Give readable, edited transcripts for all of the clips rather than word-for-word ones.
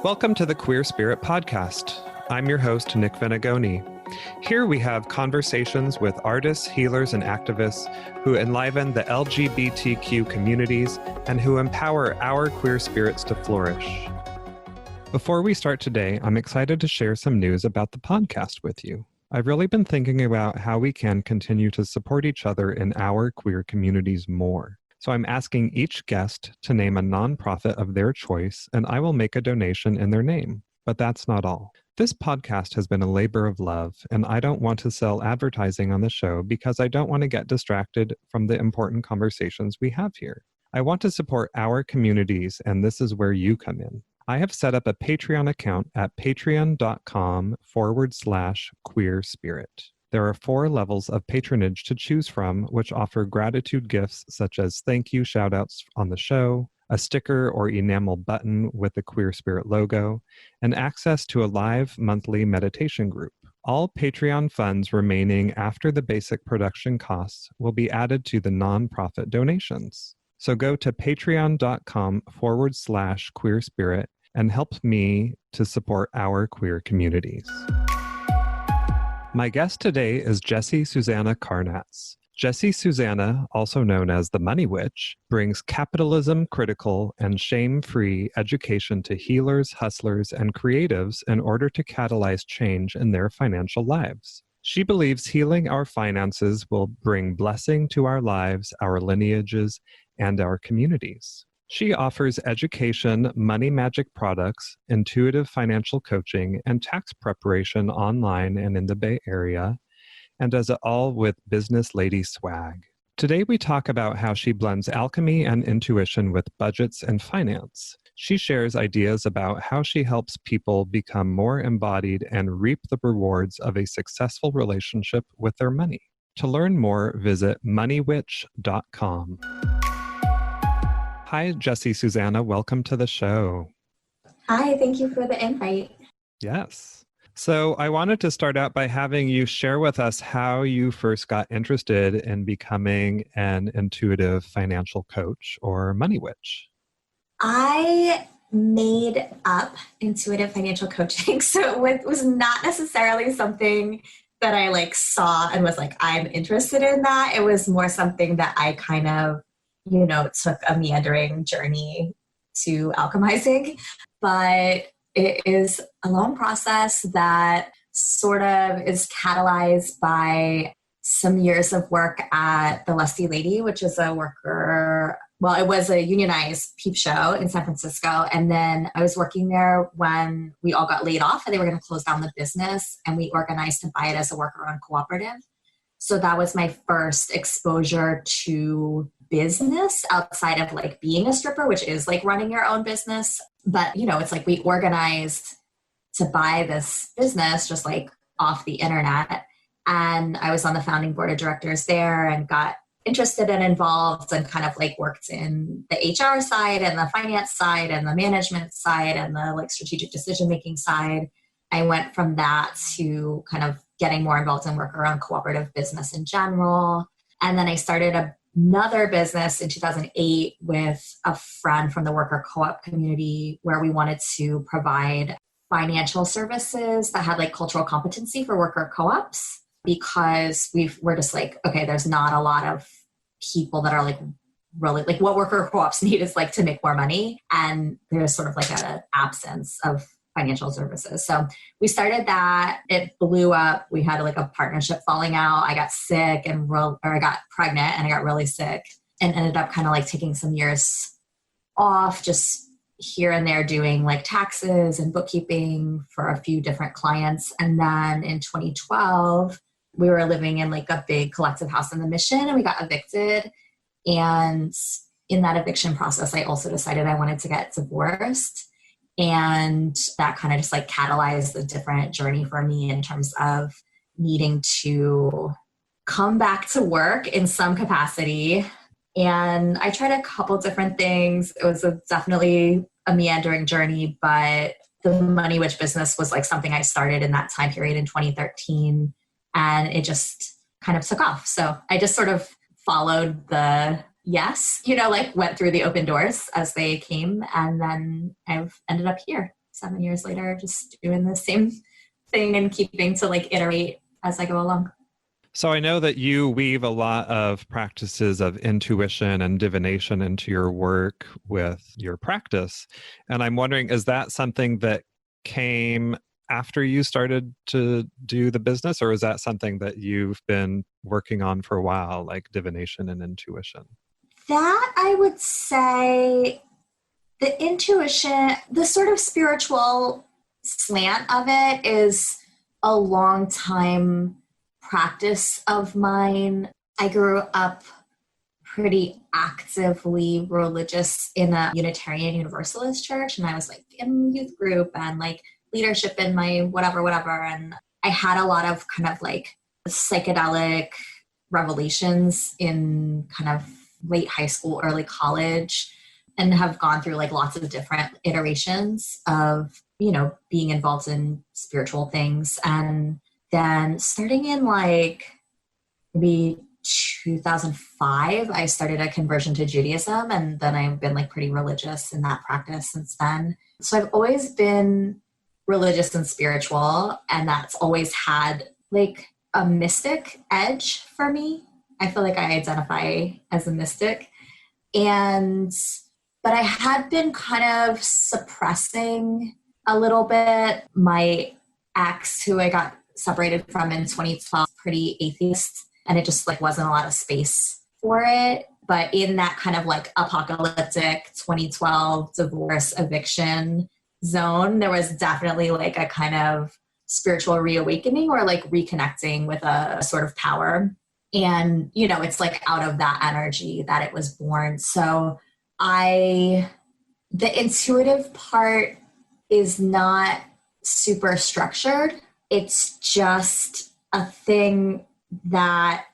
Welcome to the Queer Spirit Podcast. I'm your host, Nick Venegoni. Here we have conversations with artists, healers, and activists who enliven the LGBTQ communities and who empower our queer spirits to flourish. Before we start today, I'm excited to share some news about the podcast with you. I've really been thinking about how we can continue to support each other in our queer communities more. So I'm asking each guest to name a nonprofit of their choice, and I will make a donation in their name. But that's not all. This podcast has been a labor of love, and I don't want to sell advertising on the show because I don't want to get distracted from the important conversations we have here. I want to support our communities, and this is where you come in. I have set up a Patreon account at patreon.com/queerspirit. There are 4 levels of patronage to choose from, which offer gratitude gifts such as thank you shoutouts on the show, a sticker or enamel button with the Queer Spirit logo, and access to a live monthly meditation group. All Patreon funds remaining after the basic production costs will be added to the nonprofit donations. So go to patreon.com/queerspirit and help me to support our queer communities. My guest today is Jessie Susannah Karnatz. Jessie Susannah, also known as the Money Witch, brings capitalism-critical and shame-free education to healers, hustlers, and creatives in order to catalyze change in their financial lives. She believes healing our finances will bring blessing to our lives, our lineages, and our communities. She offers education, money magic products, intuitive financial coaching, and tax preparation online and in the Bay Area, and does it all with business lady swag. Today we talk about how she blends alchemy and intuition with budgets and finance. She shares ideas about how she helps people become more embodied and reap the rewards of a successful relationship with their money. To learn more, visit moneywitch.com. Hi, Jessie Susannah. Welcome to the show. Hi, thank you for the invite. Yes. So I wanted to start out by having you share with us how you first got interested in becoming an intuitive financial coach or money witch. I made up intuitive financial coaching, so it was not necessarily something that I saw and was I'm interested in that. It was more something that I kind of took a meandering journey to alchemizing, but it is a long process that sort of is catalyzed by some years of work at the Lusty Lady, which is it was a unionized peep show in San Francisco. And then I was working there when we all got laid off and they were going to close down the business, and we organized to buy it as a worker-owned cooperative. So that was my first exposure to business outside of being a stripper, which is running your own business. But, it's we organized to buy this business just off the internet. And I was on the founding board of directors there and got interested and involved and kind of worked in the HR side and the finance side and the management side and the strategic decision-making side. I went from that to kind of getting more involved in work around cooperative business in general. And then I started another business in 2008 with a friend from the worker co-op community where we wanted to provide financial services that had cultural competency for worker co-ops, because we're just okay, there's not a lot of people that are really what worker co-ops need is to make more money. And there's sort of an absence of financial services. So we started that. It blew up. We had a partnership falling out. I got sick I got pregnant and I got really sick and ended up kind of taking some years off, just here and there doing taxes and bookkeeping for a few different clients. And then in 2012, we were living in a big collective house in the Mission, and we got evicted. And in that eviction process, I also decided I wanted to get divorced. And that kind of just catalyzed a different journey for me in terms of needing to come back to work in some capacity. And I tried a couple different things. It was definitely a meandering journey, but the Money Witch business was something I started in that time period in 2013, and it just kind of took off. So I just sort of followed the yes, like went through the open doors as they came. And then I've ended up here 7 years later, just doing the same thing and keeping to like iterate as I go along. So I know that you weave a lot of practices of intuition and divination into your work with your practice. And I'm wondering, is that something that came after you started to do the business, or is that something that you've been working on for a while, like divination and intuition? That I would say the intuition, the sort of spiritual slant of it is a long time practice of mine. I grew up pretty actively religious in a Unitarian Universalist church, and I was like in youth group and like leadership in my whatever. And I had a lot of kind of like psychedelic revelations in kind of late high school, early college, and have gone through like lots of different iterations of, being involved in spiritual things. And then starting in like maybe 2005, I started a conversion to Judaism, and then I've been like pretty religious in that practice since then. So I've always been religious and spiritual, and that's always had like a mystic edge for me. I feel like I identify as a mystic. But I had been kind of suppressing a little bit. My ex, who I got separated from in 2012, pretty atheist, and it just like wasn't a lot of space for it. But in that kind of like apocalyptic 2012 divorce eviction zone, there was definitely like a kind of spiritual reawakening or like reconnecting with a sort of power. And, it's like out of that energy that it was born. So the intuitive part is not super structured. It's just a thing that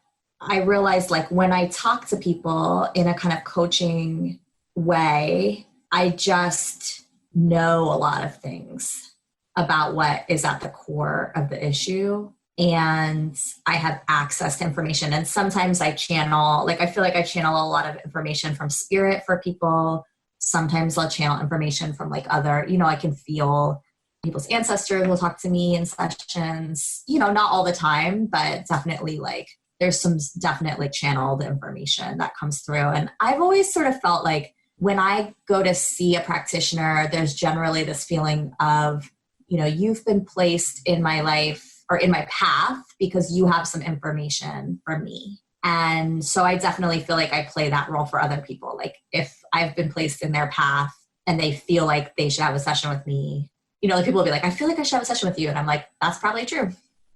I realized, like when I talk to people in a kind of coaching way, I just know a lot of things about what is at the core of the issue. And I have access to information. And sometimes I channel, like I feel like I channel a lot of information from spirit for people. Sometimes I'll channel information from like other, I can feel people's ancestors will talk to me in sessions, not all the time, but definitely like there's some definitely channeled information that comes through. And I've always sort of felt like when I go to see a practitioner, there's generally this feeling of, you've been placed in my life or in my path because you have some information for me. And so I definitely feel like I play that role for other people. Like if I've been placed in their path and they feel like they should have a session with me, like people will be like, I feel like I should have a session with you. And I'm like, that's probably true.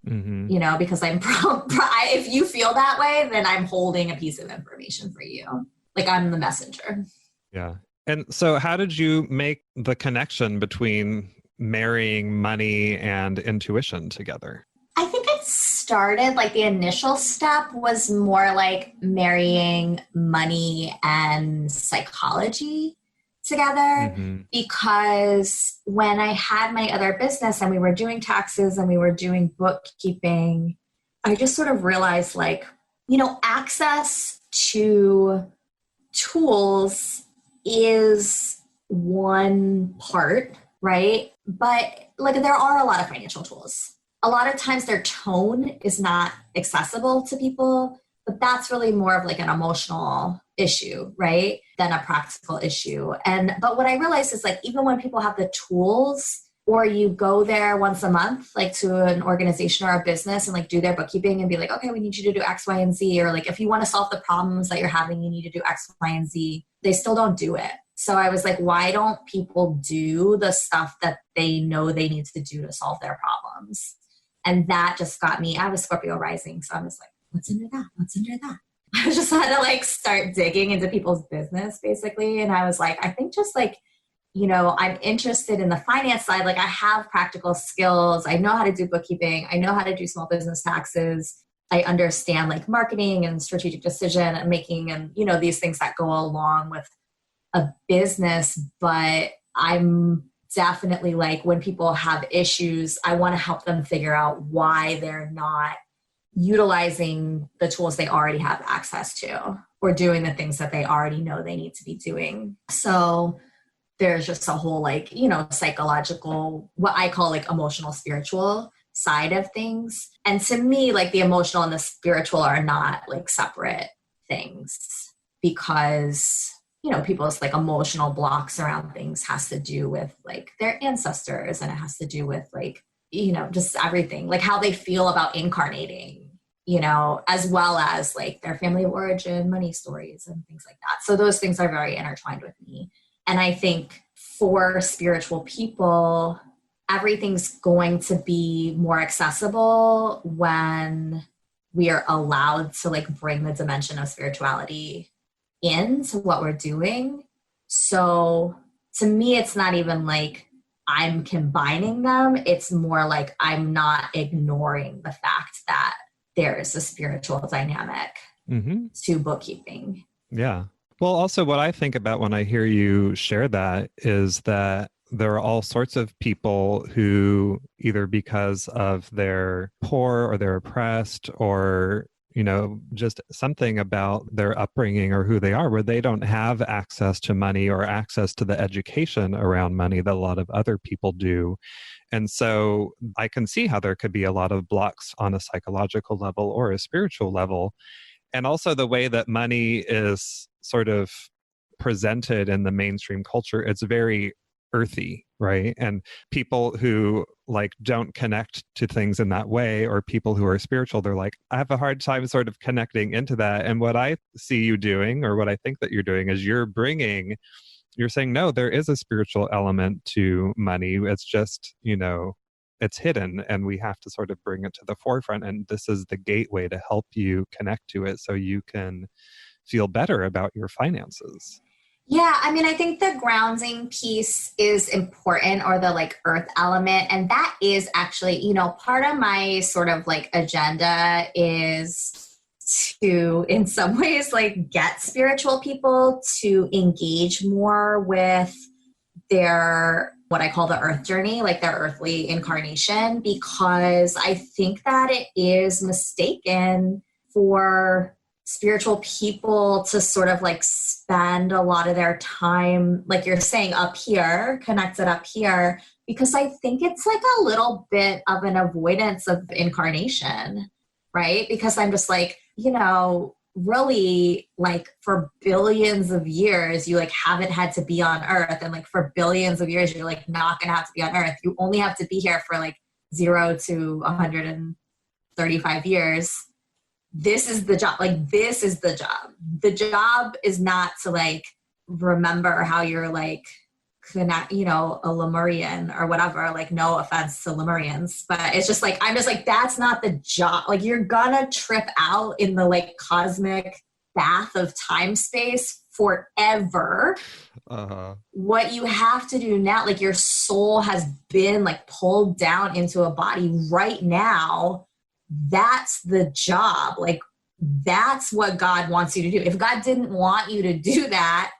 Mm-hmm. Because if you feel that way, then I'm holding a piece of information for you. Like I'm the messenger. Yeah. And so how did you make the connection between marrying money and intuition together? I think it started, like the initial step was more like marrying money and psychology together, because when I had my other business and we were doing taxes and we were doing bookkeeping, I just sort of realized like, access to tools is one part, right? But like there are a lot of financial tools. A lot of times their tone is not accessible to people, but that's really more of like an emotional issue, right? Than a practical issue. But what I realized is like, even when people have the tools, or you go there once a month, like to an organization or a business and like do their bookkeeping and be like, okay, we need you to do X, Y, and Z. Or like, if you want to solve the problems that you're having, you need to do X, Y, and Z. They still don't do it. So I was like, why don't people do the stuff that they know they need to do to solve their problems? And that just got me. I was Scorpio rising. So I was like, what's under that? What's under that? I just had to like start digging into people's business basically. And I was like, I think just like, I'm interested in the finance side. Like I have practical skills. I know how to do bookkeeping. I know how to do small business taxes. I understand like marketing and strategic decision making and, these things that go along with a business. But I'm definitely like, when people have issues, I want to help them figure out why they're not utilizing the tools they already have access to. or doing the things that they already know they need to be doing. So there's just a whole like, you know, psychological, what I call like emotional, spiritual side of things. And to me, like the emotional and the spiritual are not like separate things, because, you know, people's like emotional blocks around things has to do with like their ancestors, and it has to do with like, you know, just everything, like how they feel about incarnating, you know, as well as like their family of origin, money stories and things like that. So those things are very intertwined with me. And I think for spiritual people, everything's going to be more accessible when we are allowed to like bring the dimension of spirituality into what we're doing. So to me, it's not even like I'm combining them. It's more like I'm not ignoring the fact that there's a spiritual dynamic to bookkeeping. Yeah. Well, also what I think about when I hear you share that is that there are all sorts of people who either because of their poor or they're oppressed or, you know, just something about their upbringing or who they are, where they don't have access to money or access to the education around money that a lot of other people do. And so I can see how there could be a lot of blocks on a psychological level or a spiritual level. And also the way that money is sort of presented in the mainstream culture, it's very earthy, right? And people who like don't connect to things in that way, or people who are spiritual, they're like, I have a hard time sort of connecting into that. And what I see you doing, or what I think that you're doing, is you're saying, no, there is a spiritual element to money. It's just, you know, it's hidden and we have to sort of bring it to the forefront. And this is the gateway to help you connect to it so you can feel better about your finances. Yeah, I mean, I think the grounding piece is important, or the like earth element. And that is actually, you know, part of my sort of like agenda is to, in some ways, like get spiritual people to engage more with their, what I call the earth journey, like their earthly incarnation, because I think that it is mistaken for spiritual people to sort of like spend a lot of their time, like you're saying, up here, connected up here, because I think it's like a little bit of an avoidance of incarnation, right? Because I'm just like, you know, really like for billions of years, you like haven't had to be on earth. And like for billions of years, you're like not going to have to be on earth. You only have to be here for like 0 to 135 years. This is the job. Like, this is the job. The job is not to like remember how you're like, you know, a Lemurian or whatever. Like, no offense to Lemurians, but it's just like, I'm just like, that's not the job. Like, you're gonna trip out in the like cosmic bath of time space forever. What you have to do now, like your soul has been like pulled down into a body right now. That's the job. Like, that's what God wants you to do. If God didn't want you to do that,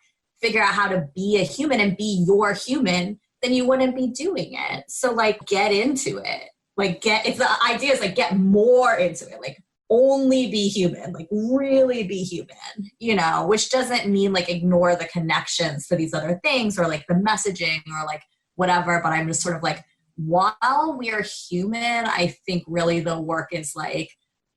figure out how to be a human and be your human, then you wouldn't be doing it. So like, get into it. Like if the idea is like, get more into it, like only be human, like really be human, you know, which doesn't mean like ignore the connections to these other things or like the messaging or like whatever. But I'm just sort of like, while we are human, I think really the work is like,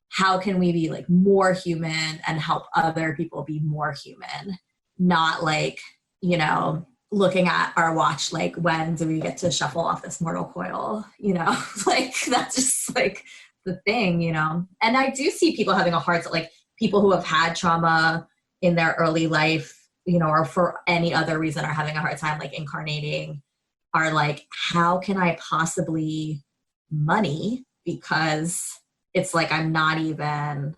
how can we be like more human and help other people be more human? Not like, you know, looking at our watch, like, when do we get to shuffle off this mortal coil? You know, like that's just like the thing, you know? And I do see people having a hard time, like people who have had trauma in their early life, you know, or for any other reason are having a hard time like incarnating, are like, how can I possibly money? Because it's like, I'm not even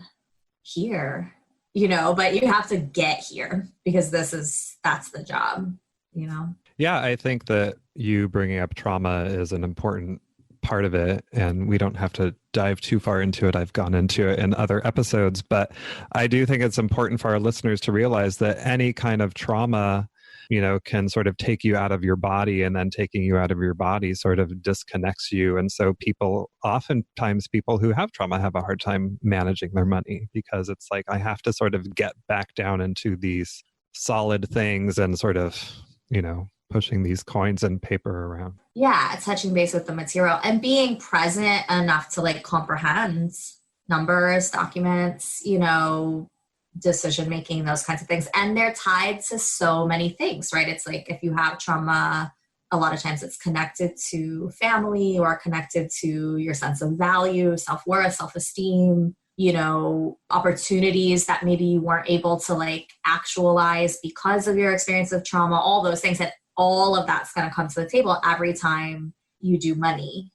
here, you know, but you have to get here because that's the job, you know? Yeah, I think that you bringing up trauma is an important part of it, and we don't have to dive too far into it. I've gone into it in other episodes, but I do think it's important for our listeners to realize that any kind of trauma can sort of take you out of your body, and then taking you out of your body sort of disconnects you. And so oftentimes people who have trauma have a hard time managing their money, because it's like, I have to sort of get back down into these solid things and sort of, pushing these coins and paper around. Yeah, touching base with the material and being present enough to like comprehend numbers, documents, decision making, those kinds of things. And they're tied to so many things, right? It's like, if you have trauma, a lot of times it's connected to family or connected to your sense of value, self-worth, self-esteem, opportunities that maybe you weren't able to like actualize because of your experience of trauma, all those things. And all of that's going to come to the table every time you do money,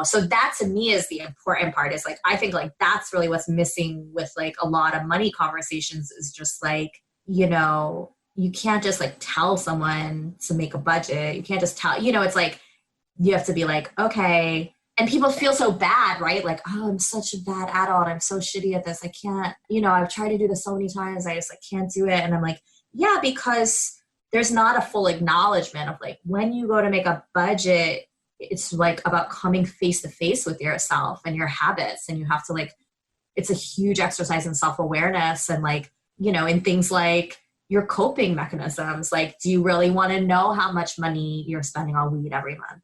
So that to me is the important part, is like, I think like that's really what's missing with like a lot of money conversations, is just like, you can't just like tell someone to make a budget. You can't just tell, it's like, you have to be like, okay. And people feel so bad, right? Like, oh, I'm such a bad adult. I'm so shitty at this. I can't, I've tried to do this so many times. I just like can't do it. And I'm like, yeah, because there's not a full acknowledgement of like, when you go to make a budget, it's like about coming face to face with yourself and your habits. And you have to like, it's a huge exercise in self-awareness and like, in things like your coping mechanisms. Like, do you really want to know how much money you're spending on weed every month?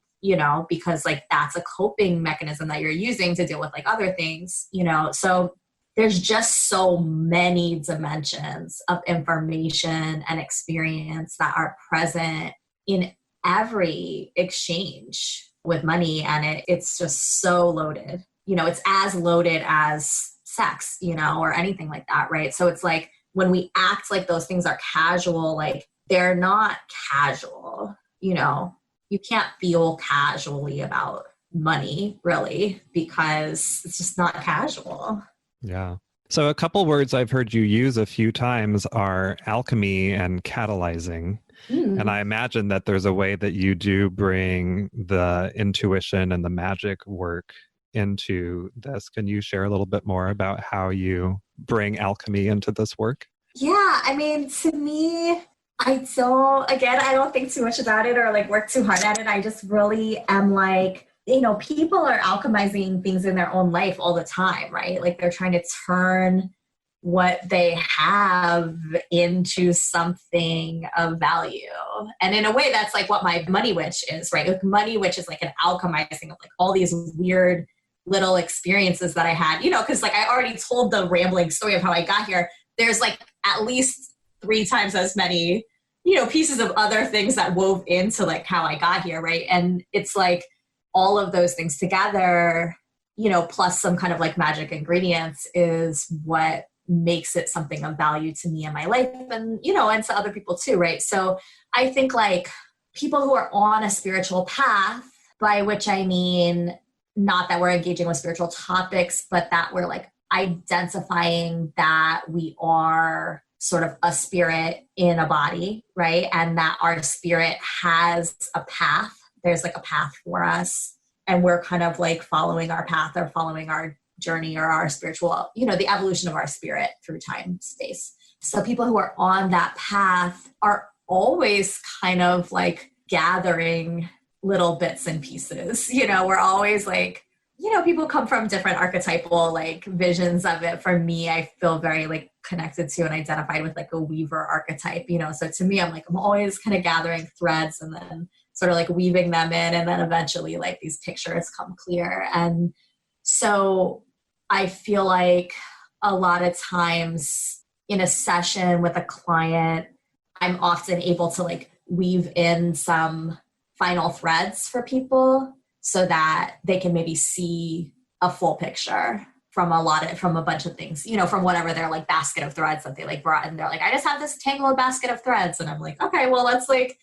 Because like that's a coping mechanism that you're using to deal with like other things, so there's just so many dimensions of information and experience that are present in every exchange with money. And it's just so loaded, it's as loaded as sex, or anything like that. Right. So it's like, when we act like those things are casual, like they're not casual, you can't feel casually about money really, because it's just not casual. Yeah. So a couple words I've heard you use a few times are alchemy and catalyzing. And I imagine that there's a way that you do bring the intuition and the magic work into this. Can you share a little bit more about how you bring alchemy into this work? Yeah, I mean, to me, I don't think too much about it or like work too hard at it. I just really am like, people are alchemizing things in their own life all the time, right? Like they're trying to turn what they have into something of value. And in a way, that's like what my money witch is, right? Like money witch is like an alchemizing of like all these weird little experiences that I had, because like I already told the rambling story of how I got here. There's like at least 3 times as many, pieces of other things that wove into like how I got here, right? And it's like all of those things together, plus some kind of like magic ingredients is what makes it something of value to me in my life and, and to other people too, right? So I think like people who are on a spiritual path, by which I mean, not that we're engaging with spiritual topics, but that we're like identifying that we are sort of a spirit in a body, right? And that our spirit has a path. There's like a path for us. And we're kind of like following our path or following our journey or our spiritual, the evolution of our spirit through time, space. So people who are on that path are always kind of like gathering little bits and pieces. We're always like, people come from different archetypal like visions of it. For me, I feel very like connected to and identified with like a weaver archetype, so to me, I'm always kind of gathering threads and then sort of like weaving them in. And then eventually like these pictures come clear. And so I feel like a lot of times in a session with a client, I'm often able to like weave in some final threads for people so that they can maybe see a full picture from a bunch of things, from whatever their like basket of threads that they like brought in. They're like, I just have this tangled basket of threads. And I'm like, okay, well, let's like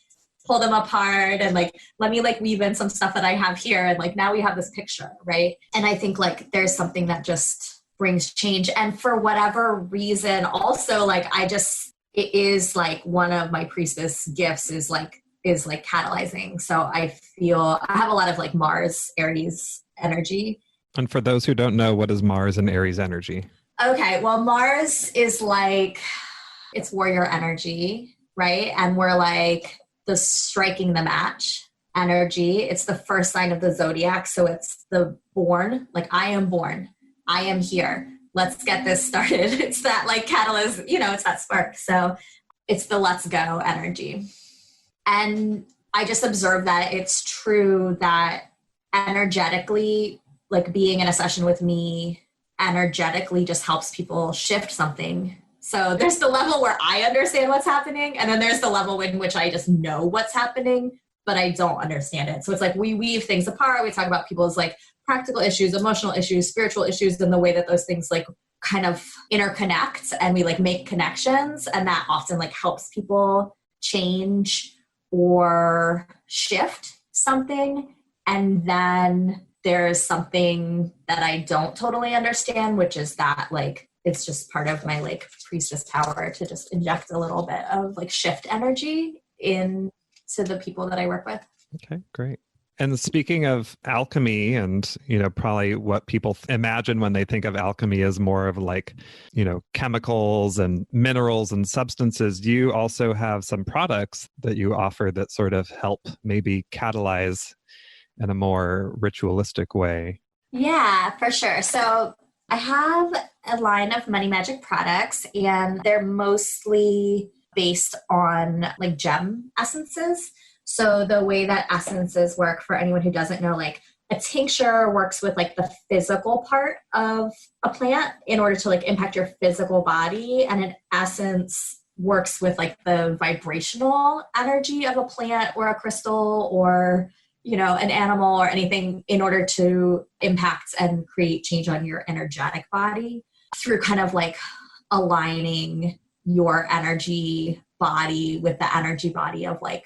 pull them apart and like, let me like weave in some stuff that I have here. And like, now we have this picture, right? And I think like there's something that just brings change. And for whatever reason, also like, it is like one of my priestess gifts is like catalyzing. So I feel I have a lot of like Mars, Aries energy. And for those who don't know, what is Mars and Aries energy? Okay, well, Mars is like, it's warrior energy. right? And we're like the striking the match energy. It's the first sign of the zodiac. So it's the born, like I am born, I am here. Let's get this started. It's that like catalyst, it's that spark. So it's the let's go energy. And I just observed that it's true that energetically, like being in a session with me energetically just helps people shift something. So there's the level where I understand what's happening, and then there's the level in which I just know what's happening, but I don't understand it. So it's like we weave things apart. We talk about people's like practical issues, emotional issues, spiritual issues, and the way that those things like kind of interconnect, and we like make connections, and that often like helps people change or shift something. And then there's something that I don't totally understand, which is that like it's just part of my like priestess power to just inject a little bit of like shift energy into the people that I work with. Okay, great. And speaking of alchemy and, probably what people imagine when they think of alchemy is more of like, chemicals and minerals and substances, you also have some products that you offer that sort of help maybe catalyze in a more ritualistic way. Yeah, for sure. So I have a line of money magic products, and they're mostly based on like gem essences. So the way that essences work, for anyone who doesn't know, like a tincture works with like the physical part of a plant in order to like impact your physical body. And an essence works with like the vibrational energy of a plant or a crystal or, an animal or anything in order to impact and create change on your energetic body through kind of like aligning your energy body with the energy body of like,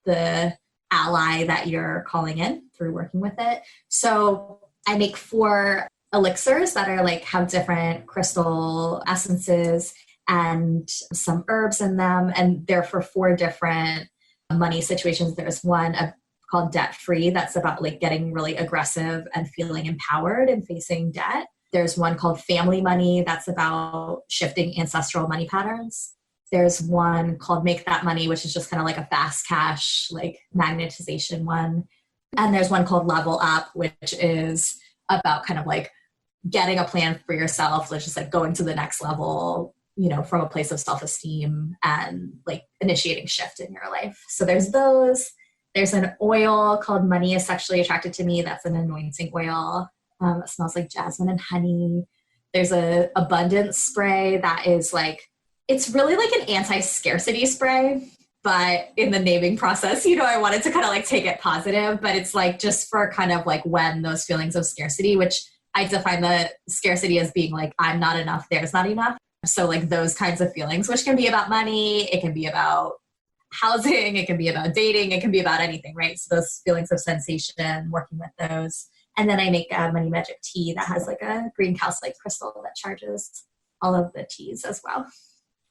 the ally that you're calling in through working with it. So I make 4 elixirs that are like have different crystal essences and some herbs in them. And they're for 4 different money situations. There's one called Debt Free. That's about like getting really aggressive and feeling empowered and facing debt. There's one called Family Money. That's about shifting ancestral money patterns. There's one called Make That Money, which is just kind of like a fast cash, like magnetization one. And there's one called Level Up, which is about kind of like getting a plan for yourself, which is like going to the next level, from a place of self-esteem and like initiating shift in your life. So there's those. There's an oil called Money is Sexually Attracted to Me. That's an anointing oil. It smells like jasmine and honey. There's a abundance spray that is like, it's really like an anti-scarcity spray, but in the naming process, I wanted to kind of like take it positive, but it's like just for kind of like when those feelings of scarcity, which I define the scarcity as being like, I'm not enough, there's not enough. So like those kinds of feelings, which can be about money, it can be about housing, it can be about dating, it can be about anything, right? So those feelings of sensation, working with those. And then I make a money magic tea that has like a green calcite crystal that charges all of the teas as well.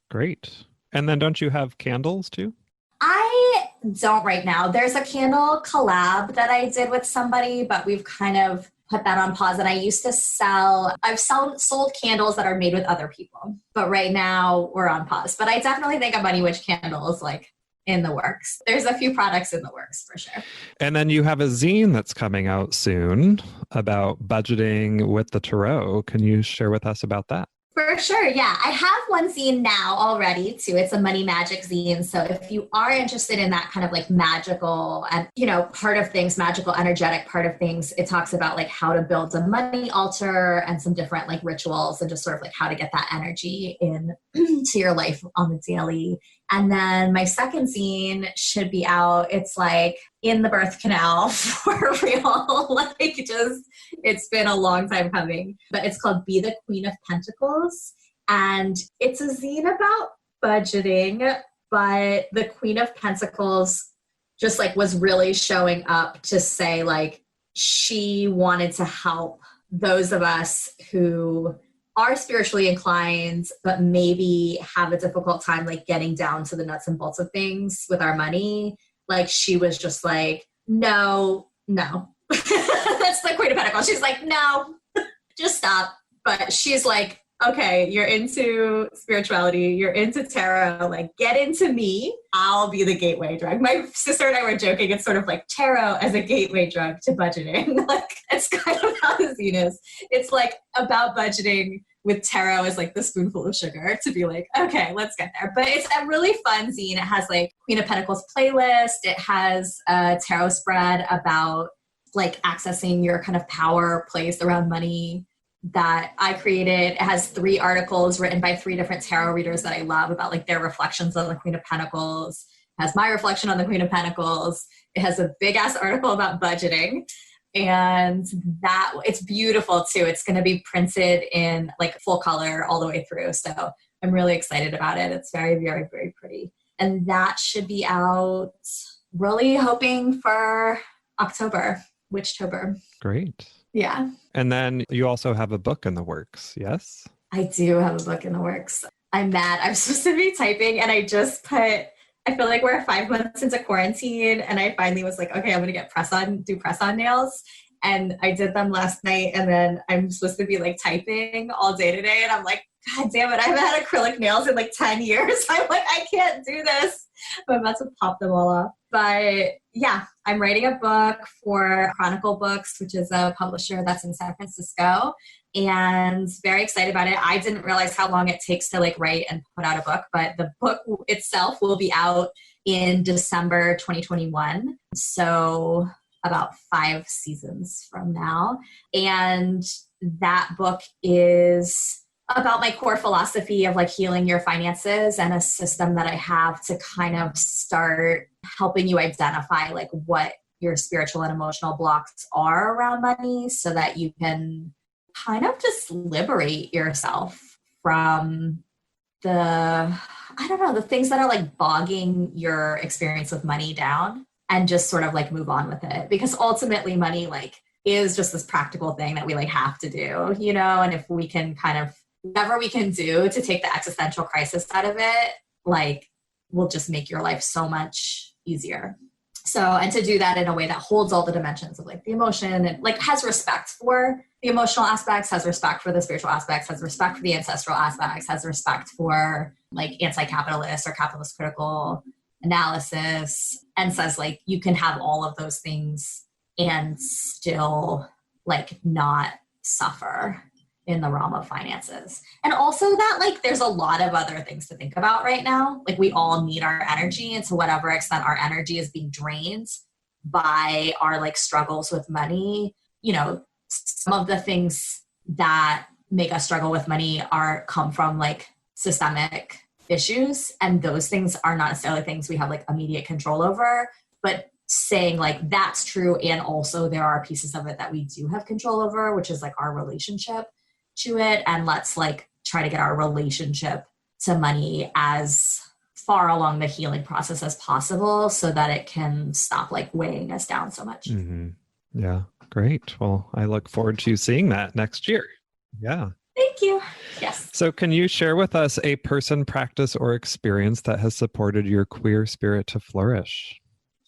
Great. And then don't you have candles too? I don't right now. There's a candle collab that I did with somebody, but we've kind of put that on pause. And I used to I've sold candles that are made with other people, but right now we're on pause. But I definitely think a Money Witch candle is like in the works. There's a few products in the works for sure. And then you have a zine that's coming out soon about budgeting with the tarot. Can you share with us about that? For sure, yeah. I have one zine now already too. It's a money magic zine. So if you are interested in that kind of like magical and, part of things, magical, energetic part of things, it talks about like how to build a money altar and some different like rituals and just sort of like how to get that energy in to your life on the daily. And then my second zine should be out. It's like in the birth canal for real. Like just, it's been a long time coming, but it's called Be the Queen of Pentacles. And it's a zine about budgeting, but the Queen of Pentacles just like was really showing up to say like, she wanted to help those of us who are spiritually inclined, but maybe have a difficult time like getting down to the nuts and bolts of things with our money. Like she was just like, no. That's the Queen of Pentacles. She's like, no, just stop. But she's like okay, you're into spirituality, you're into tarot, like get into me. I'll be the gateway drug. My sister and I were joking. It's sort of like tarot as a gateway drug to budgeting. Like it's kind of how the zine is. It's like about budgeting with tarot as like the spoonful of sugar to be like, okay, let's get there. But it's a really fun zine. It has like Queen of Pentacles playlist. It has a tarot spread about like accessing your kind of power placed around money that I created. It has 3 articles written by 3 different tarot readers that I love about like their reflections on the Queen of Pentacles. It has my reflection on the Queen of Pentacles. It has a big ass article about budgeting. And that it's beautiful too. It's going to be printed in like full color all the way through. So I'm really excited about it. It's very, very, very pretty. And that should be out, really hoping for October, Witchtober. Great. Yeah. And then you also have a book in the works, yes? I do have a book in the works. I'm mad. I'm supposed to be typing and I just put, I feel like we're 5 months into quarantine and I finally was like, okay, I'm going to get do press-on nails. And I did them last night and then I'm supposed to be like typing all day today. And I'm like, God damn it. I haven't had acrylic nails in like 10 years. I'm like, I can't do this. I'm about to pop them all off. But yeah, I'm writing a book for Chronicle Books, which is a publisher that's in San Francisco, and very excited about it. I didn't realize how long it takes to like write and put out a book, but the book itself will be out in December 2021. So about 5 seasons from now. And that book is about my core philosophy of like healing your finances and a system that I have to kind of start helping you identify like what your spiritual and emotional blocks are around money so that you can kind of just liberate yourself from the things that are like bogging your experience with money down and just sort of like move on with it. Because ultimately money like is just this practical thing that we like have to do, you know, and if we can kind of whatever we can do to take the existential crisis out of it, like will just make your life so much easier. So, and to do that in a way that holds all the dimensions of like the emotion and like has respect for the emotional aspects, has respect for the spiritual aspects, has respect for the ancestral aspects, has respect for like anti-capitalist or capitalist-critical analysis, and says like you can have all of those things and still like not suffer in the realm of finances. And also that like there's a lot of other things to think about right now. Like we all need our energy, and to whatever extent our energy is being drained by our like struggles with money, you know, some of the things that make us struggle with money come from like systemic issues, and those things are not necessarily things we have like immediate control over, but saying like that's true, and also there are pieces of it that we do have control over, which is like our relationship to it, and let's like try to get our relationship to money as far along the healing process as possible so that it can stop like weighing us down so much. Mm-hmm. Yeah, great. Well, I look forward to seeing that next year. Yeah. Thank you. Yes. So can you share with us a person, practice, or experience that has supported your queer spirit to flourish?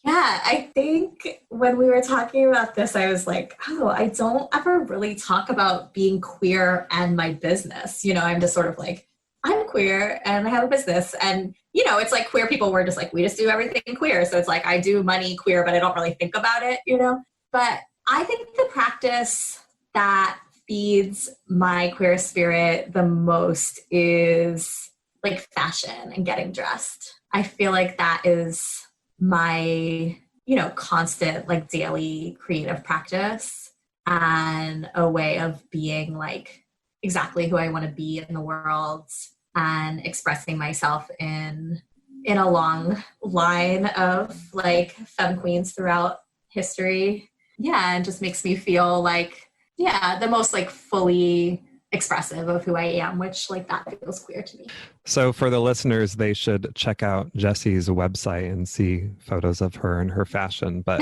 Yeah, I think when we were talking about this, I was like, oh, I don't ever really talk about being queer and my business. You know, I'm just sort of like, I'm queer and I have a business. And, you know, it's like queer people were just like, we just do everything queer. So it's like, I do money queer, but I don't really think about it, you know? But I think the practice that feeds my queer spirit the most is like fashion and getting dressed. I feel like that is my, you know, constant like daily creative practice and a way of being like exactly who I want to be in the world and expressing myself in a long line of like femme queens throughout history. Yeah, and just makes me feel like, yeah, the most like fully expressive of who I am, which like that feels queer to me. So for the listeners, they should check out Jessie's website and see photos of her and her fashion. But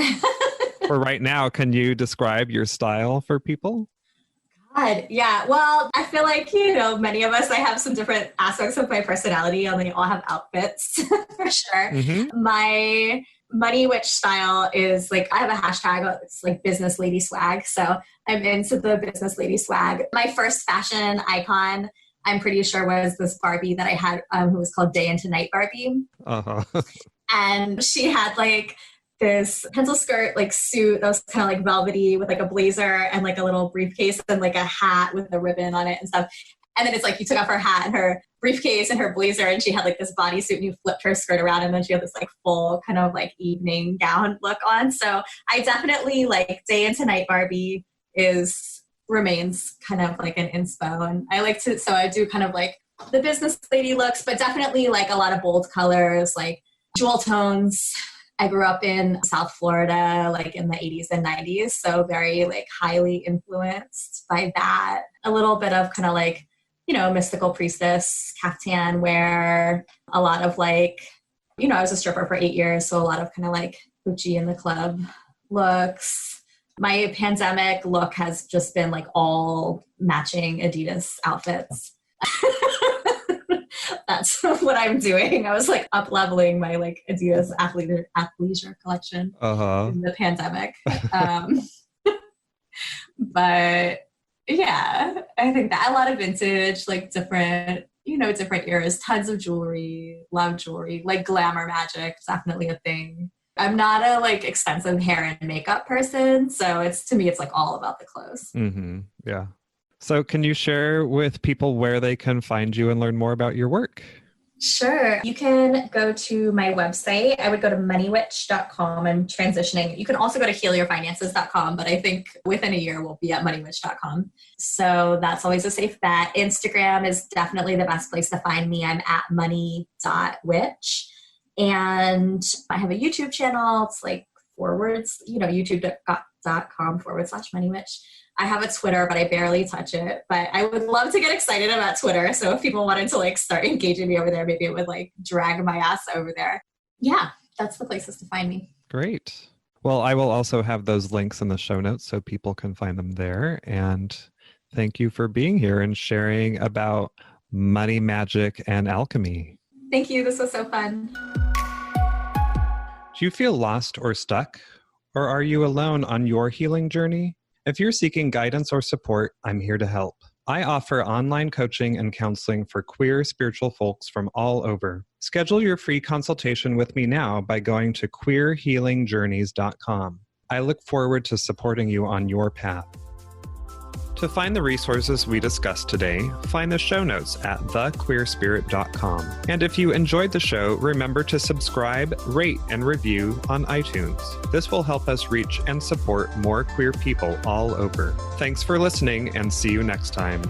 for right now, can you describe your style for people? God, yeah. Well, I feel like, you know, many of us, I have some different aspects of my personality and they all have outfits for sure. Mm-hmm. My money witch style is like, I have a hashtag, it's like business lady swag. So I'm into the business lady swag. My first fashion icon, I'm pretty sure was this Barbie that I had who was called Day into Night Barbie. Uh-huh. And she had like this pencil skirt like suit that was kind of like velvety with like a blazer and like a little briefcase and like a hat with a ribbon on it and stuff. And then it's like you took off her hat and her briefcase and her blazer and she had like this bodysuit and you flipped her skirt around and then she had this like full kind of like evening gown look on. So I definitely like Day into Night Barbie remains kind of like an inspo. And I like to, so I do kind of like the business lady looks, but definitely like a lot of bold colors, like jewel tones. I grew up in South Florida, like in the 80s and 90s. So very like highly influenced by that. A little bit of kind of like, you know, mystical priestess, caftan wear, a lot of like, you know, I was a stripper for 8 years. So a lot of kind of like Gucci in the club looks. My pandemic look has just been like all matching Adidas outfits. That's what I'm doing. I was like up leveling my like Adidas athleisure collection in the pandemic. But yeah, I think that a lot of vintage, like different eras, tons of jewelry, love jewelry, like glamour magic, definitely a thing. I'm not a like expensive hair and makeup person. So to me, it's like all about the clothes. Mm-hmm. Yeah. So can you share with people where they can find you and learn more about your work? Sure. You can go to my website. I would go to moneywitch.com. I'm transitioning. You can also go to healyourfinances.com, but I think within a year we'll be at moneywitch.com. So that's always a safe bet. Instagram is definitely the best place to find me. I'm at money.witch. And I have a YouTube channel. It's like youtube.com/moneywitch. I have a Twitter, but I barely touch it. But I would love to get excited about Twitter. So if people wanted to like start engaging me over there, maybe it would like drag my ass over there. Yeah, that's the places to find me. Great. Well, I will also have those links in the show notes so people can find them there. And thank you for being here and sharing about money, magic, and alchemy. Thank you. This was so fun. Do you feel lost or stuck? Or are you alone on your healing journey? If you're seeking guidance or support, I'm here to help. I offer online coaching and counseling for queer spiritual folks from all over. Schedule your free consultation with me now by going to queerhealingjourneys.com. I look forward to supporting you on your path. To find the resources we discussed today, find the show notes at thequeerspirit.com. And if you enjoyed the show, remember to subscribe, rate, and review on iTunes. This will help us reach and support more queer people all over. Thanks for listening, and see you next time.